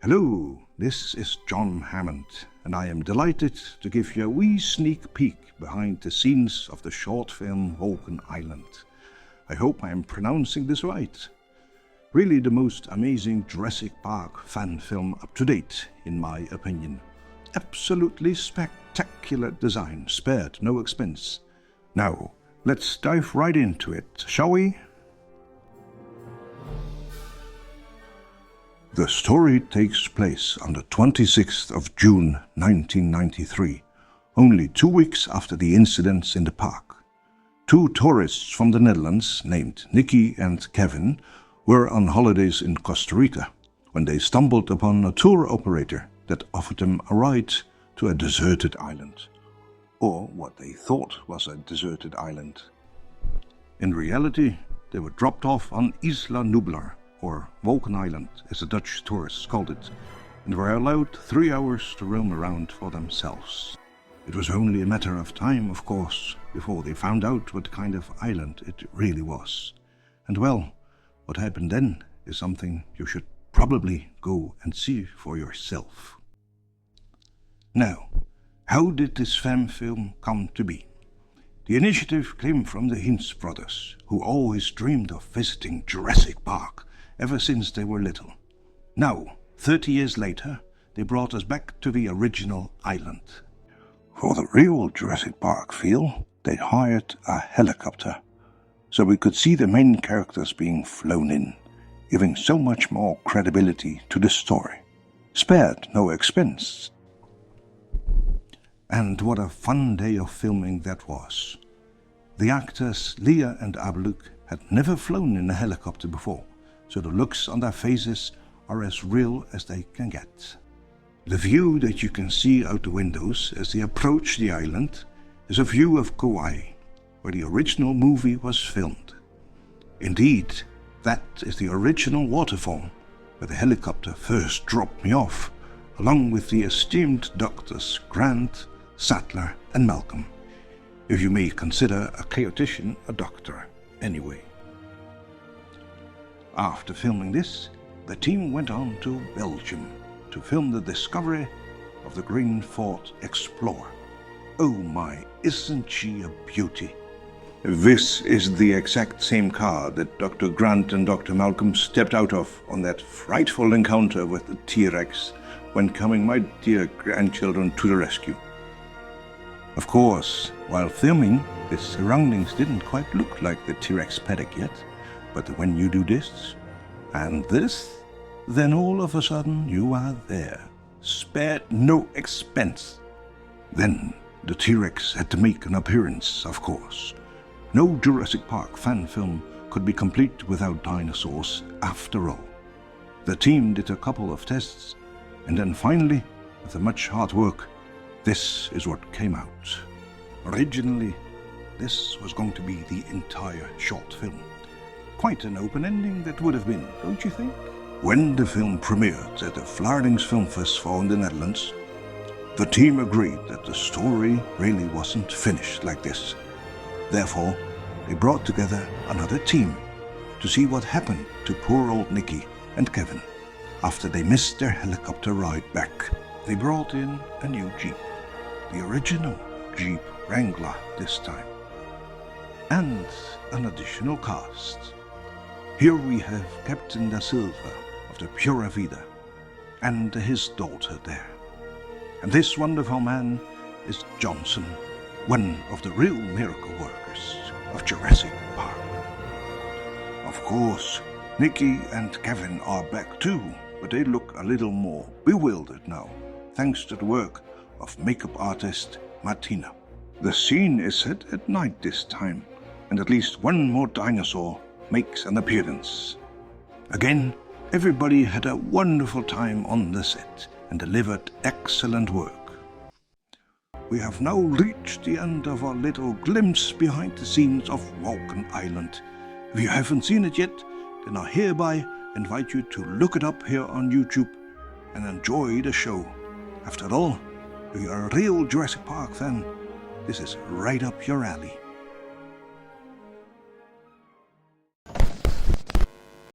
Hello, this is John Hammond, and I am delighted to give you a wee sneak peek behind the scenes of the short film Wolkeneiland. I hope I am pronouncing this right. Really the most amazing Jurassic Park fan film up to date, in my opinion. Absolutely spectacular design, spared no expense. Now, let's dive right into it, shall we? The story takes place on the 26th of June 1993, only 2 weeks after the incidents in the park. Two tourists from the Netherlands, named Nikki and Kevin, were on holidays in Costa Rica when they stumbled upon a tour operator that offered them a ride to a deserted island, or what they thought was a deserted island. In reality, they were dropped off on Isla Nublar, or Wolkeneiland as the Dutch tourists called it, and were allowed 3 hours to roam around for themselves. It was only a matter of time, of course, before they found out what kind of island it really was. And well, what happened then is something you should probably go and see for yourself. Now, how did this fan film come to be? The initiative came from the Hiensch brothers, who always dreamed of visiting Jurassic Park ever since they were little. Now, 30 years later, they brought us back to the original island. For the real Jurassic Park feel, they hired a helicopter, so we could see the main characters being flown in, giving so much more credibility to the story. Spared no expense. And what a fun day of filming that was. The actors Leah and Abe-luuk had never flown in a helicopter before, so the looks on their faces are as real as they can get. The view that you can see out the windows as they approach the island is a view of Kauai, where the original movie was filmed. Indeed, that is the original waterfall where the helicopter first dropped me off, along with the esteemed doctors Grant, Sattler and Malcolm, if you may consider a chaotician a doctor anyway. After filming this, the team went on to Belgium to film the discovery of the Green Ford Explorer. Oh my, isn't she a beauty? This is the exact same car that Dr. Grant and Dr. Malcolm stepped out of on that frightful encounter with the T-Rex when coming my dear grandchildren to the rescue. Of course, while filming, the surroundings didn't quite look like the T-Rex paddock yet, but when you do this and this, then all of a sudden you are there, spared no expense. Then the T-Rex had to make an appearance, of course. No Jurassic Park fan film could be complete without dinosaurs after all. The team did a couple of tests, and then finally, after much hard work, this is what came out. Originally, this was going to be the entire short film. Quite an open ending that would have been, don't you think? When the film premiered at the Vlaardings Film Festival in the Netherlands, the team agreed that the story really wasn't finished like this. Therefore, they brought together another team to see what happened to poor old Nikki and Kevin after they missed their helicopter ride back. They brought in a new Jeep, the original Jeep Wrangler this time, and an additional cast. Here we have Captain Da Silva of the Pura Vida and his daughter there. And this wonderful man is Johnson, one of the real miracle workers of Jurassic Park. Of course, Nikki and Kevin are back too, but they look a little more bewildered now, thanks to the work of makeup artist Martina. The scene is set at night this time, and at least one more dinosaur makes an appearance. Again, everybody had a wonderful time on the set and delivered excellent work. We have now reached the end of our little glimpse behind the scenes of Wolkeneiland. If you haven't seen it yet, then I hereby invite you to look it up here on YouTube and enjoy the show. After all, if you're a real Jurassic Park fan, this is right up your alley.